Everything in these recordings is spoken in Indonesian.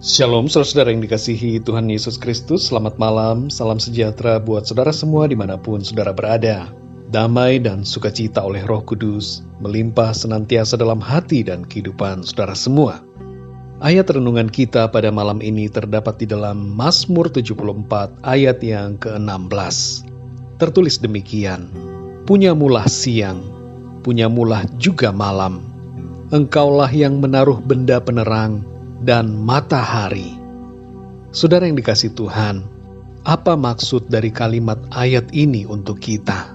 Shalom saudara yang dikasihi Tuhan Yesus Kristus. Selamat malam, salam sejahtera buat saudara semua dimanapun saudara berada. Damai dan sukacita oleh Roh Kudus melimpah senantiasa dalam hati dan kehidupan saudara semua. Ayat renungan kita pada malam ini terdapat di dalam Mazmur 74 ayat yang ke-16. Tertulis demikian, "Punyamulah siang, punyamulah juga malam. Engkaulah yang menaruh benda penerang dan matahari." Saudara yang dikasihi Tuhan, apa maksud dari kalimat ayat ini untuk kita?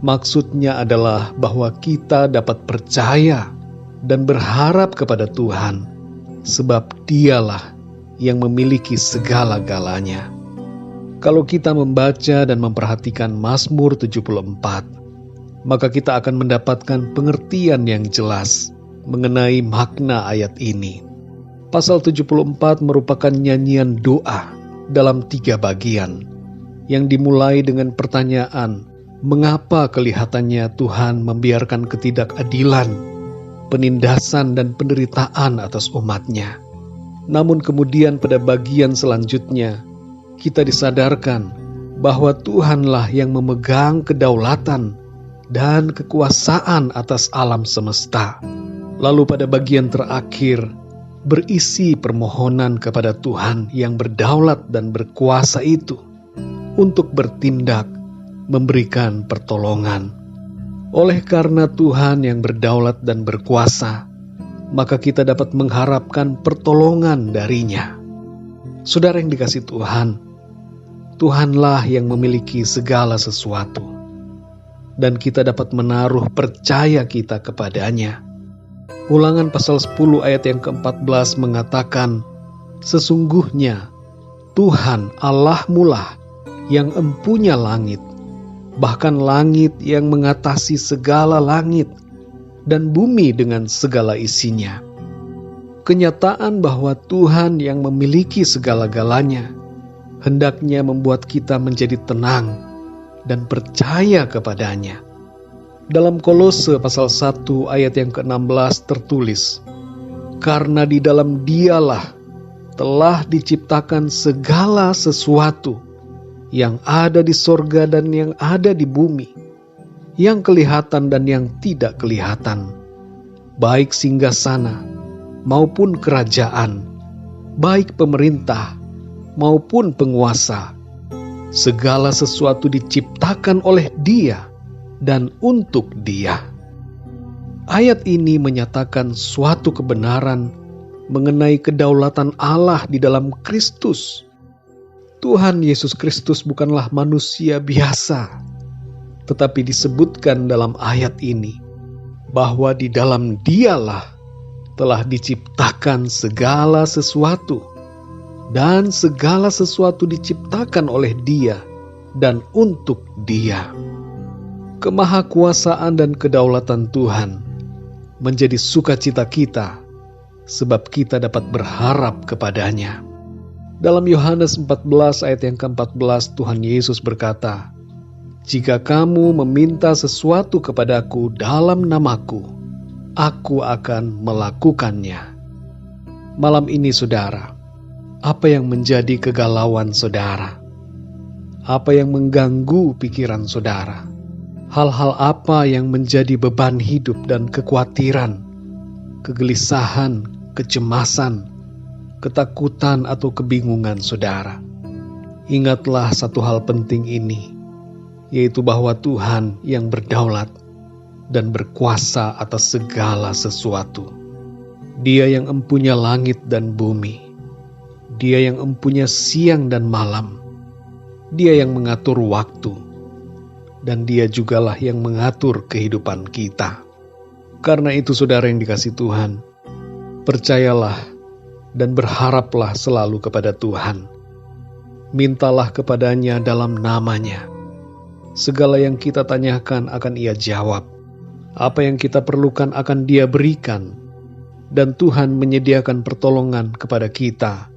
Maksudnya adalah bahwa kita dapat percaya dan berharap kepada Tuhan, sebab Dialah yang memiliki segala-galanya. Kalau kita membaca dan memperhatikan Mazmur 74, maka kita akan mendapatkan pengertian yang jelas mengenai makna ayat ini. Pasal 74 merupakan nyanyian doa dalam 3 bagian, yang dimulai dengan pertanyaan, mengapa kelihatannya Tuhan membiarkan ketidakadilan, penindasan dan penderitaan atas umatnya. Namun kemudian pada bagian selanjutnya, kita disadarkan bahwa Tuhanlah yang memegang kedaulatan dan kekuasaan atas alam semesta. Lalu pada bagian terakhir, berisi permohonan kepada Tuhan yang berdaulat dan berkuasa itu untuk bertindak, memberikan pertolongan. Oleh karena Tuhan yang berdaulat dan berkuasa, maka kita dapat mengharapkan pertolongan darinya. Saudara yang dikasihi Tuhan, Tuhanlah yang memiliki segala sesuatu, dan kita dapat menaruh percaya kita kepadanya. Ulangan pasal 10 ayat yang ke-14 mengatakan, "Sesungguhnya Tuhan Allahmulah yang empunya langit, bahkan langit yang mengatasi segala langit, dan bumi dengan segala isinya." Kenyataan bahwa Tuhan yang memiliki segala-galanya hendaknya membuat kita menjadi tenang dan percaya kepadanya. Dalam Kolose pasal 1 ayat yang ke-16 tertulis, "Karena di dalam Dialah telah diciptakan segala sesuatu yang ada di sorga dan yang ada di bumi, yang kelihatan dan yang tidak kelihatan, baik singgasana maupun kerajaan, baik pemerintah maupun penguasa. Segala sesuatu diciptakan oleh Dia dan untuk Dia." Ayat ini menyatakan suatu kebenaran mengenai kedaulatan Allah di dalam Kristus. Tuhan Yesus Kristus bukanlah manusia biasa, tetapi disebutkan dalam ayat ini bahwa di dalam Dialah telah diciptakan segala sesuatu, dan segala sesuatu diciptakan oleh Dia dan untuk Dia. Kemahakuasaan dan kedaulatan Tuhan menjadi sukacita kita, sebab kita dapat berharap kepadanya. Dalam Yohanes 14 ayat yang ke-14 Tuhan Yesus berkata, "Jika kamu meminta sesuatu kepadaku dalam namaku, aku akan melakukannya." Malam ini saudara, apa yang menjadi kegalauan saudara? Apa yang mengganggu pikiran saudara? Hal-hal apa yang menjadi beban hidup dan kekhawatiran, kegelisahan, kecemasan, ketakutan atau kebingungan saudara? Ingatlah satu hal penting ini, yaitu bahwa Tuhan yang berdaulat dan berkuasa atas segala sesuatu. Dia yang empunya langit dan bumi. Dia yang empunya siang dan malam. Dia yang mengatur waktu. Dan Dia jugalah yang mengatur kehidupan kita. Karena itu saudara yang dikasihi Tuhan, percayalah dan berharaplah selalu kepada Tuhan. Mintalah kepadanya dalam namanya. Segala yang kita tanyakan akan Ia jawab. Apa yang kita perlukan akan Dia berikan. Dan Tuhan menyediakan pertolongan kepada kita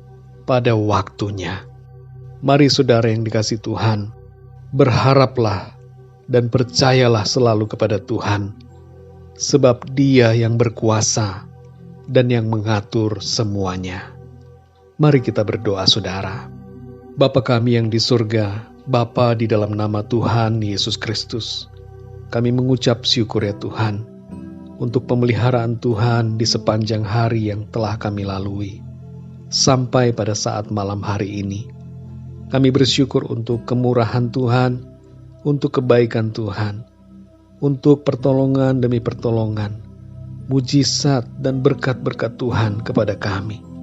pada waktunya. Mari saudara yang dikasihi Tuhan, berharaplah dan percayalah selalu kepada Tuhan, sebab Dia yang berkuasa dan yang mengatur semuanya. Mari kita berdoa saudara. Bapa kami yang di surga, Bapa di dalam nama Tuhan Yesus Kristus, kami mengucap syukur ya Tuhan, untuk pemeliharaan Tuhan di sepanjang hari yang telah kami lalui. Sampai pada saat malam hari ini, kami bersyukur untuk kemurahan Tuhan, untuk kebaikan Tuhan, untuk pertolongan demi pertolongan, mujizat dan berkat-berkat Tuhan kepada kami.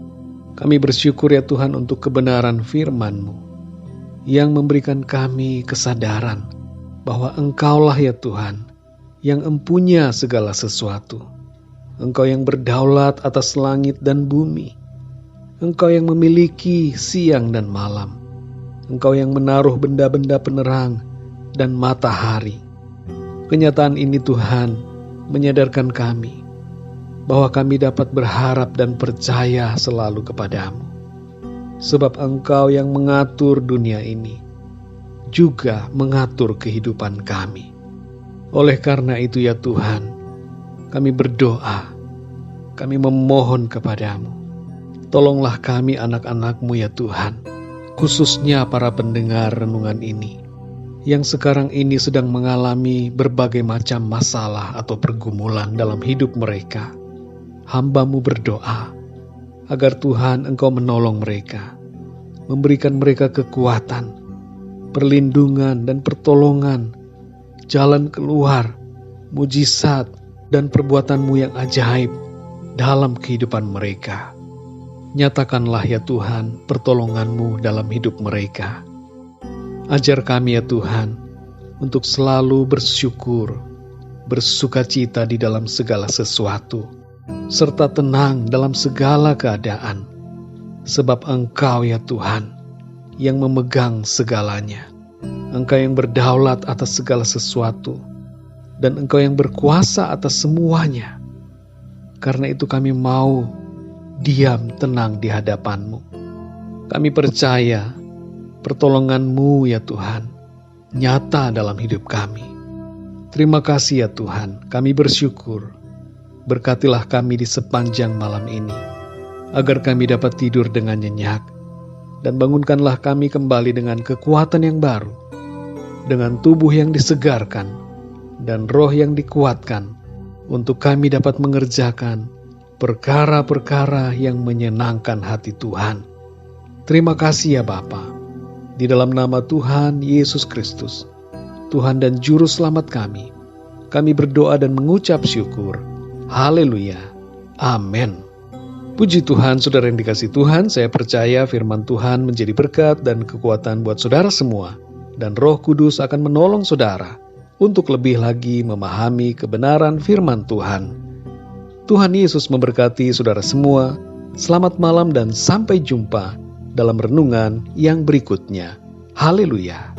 Kami bersyukur ya Tuhan untuk kebenaran firman-Mu yang memberikan kami kesadaran bahwa Engkaulah ya Tuhan yang empunya segala sesuatu. Engkau yang berdaulat atas langit dan bumi. Engkau yang memiliki siang dan malam. Engkau yang menaruh benda-benda penerang dan matahari. Kenyataan ini Tuhan menyadarkan kami bahwa kami dapat berharap dan percaya selalu kepadamu. Sebab Engkau yang mengatur dunia ini, juga mengatur kehidupan kami. Oleh karena itu ya Tuhan, kami berdoa, kami memohon kepadamu. Tolonglah kami anak-anak-Mu ya Tuhan, khususnya para pendengar renungan ini, yang sekarang ini sedang mengalami berbagai macam masalah atau pergumulan dalam hidup mereka. Hamba-Mu berdoa agar Tuhan Engkau menolong mereka, memberikan mereka kekuatan, perlindungan dan pertolongan, jalan keluar, mujizat dan perbuatan-Mu yang ajaib dalam kehidupan mereka. Nyatakanlah ya Tuhan pertolongan-Mu dalam hidup mereka. Ajar kami ya Tuhan untuk selalu bersyukur, bersukacita di dalam segala sesuatu, serta tenang dalam segala keadaan, sebab Engkau ya Tuhan yang memegang segalanya. Engkau yang berdaulat atas segala sesuatu, dan Engkau yang berkuasa atas semuanya. Karena itu kami mau diam tenang di hadapan-Mu. Kami percaya pertolongan-Mu ya Tuhan nyata dalam hidup kami. Terima kasih ya Tuhan, kami bersyukur. Berkatilah kami di sepanjang malam ini, agar kami dapat tidur dengan nyenyak, dan bangunkanlah kami kembali dengan kekuatan yang baru, dengan tubuh yang disegarkan, dan roh yang dikuatkan, untuk kami dapat mengerjakan perkara-perkara yang menyenangkan hati Tuhan. Terima kasih ya Bapa, di dalam nama Tuhan Yesus Kristus, Tuhan dan Juru Selamat kami berdoa dan mengucap syukur. Haleluya. Amin. Puji Tuhan, saudara yang dikasihi Tuhan, saya percaya firman Tuhan menjadi berkat dan kekuatan buat saudara semua. Dan Roh Kudus akan menolong saudara untuk lebih lagi memahami kebenaran firman Tuhan. Tuhan Yesus memberkati saudara semua. Selamat malam dan sampai jumpa dalam renungan yang berikutnya. Haleluya.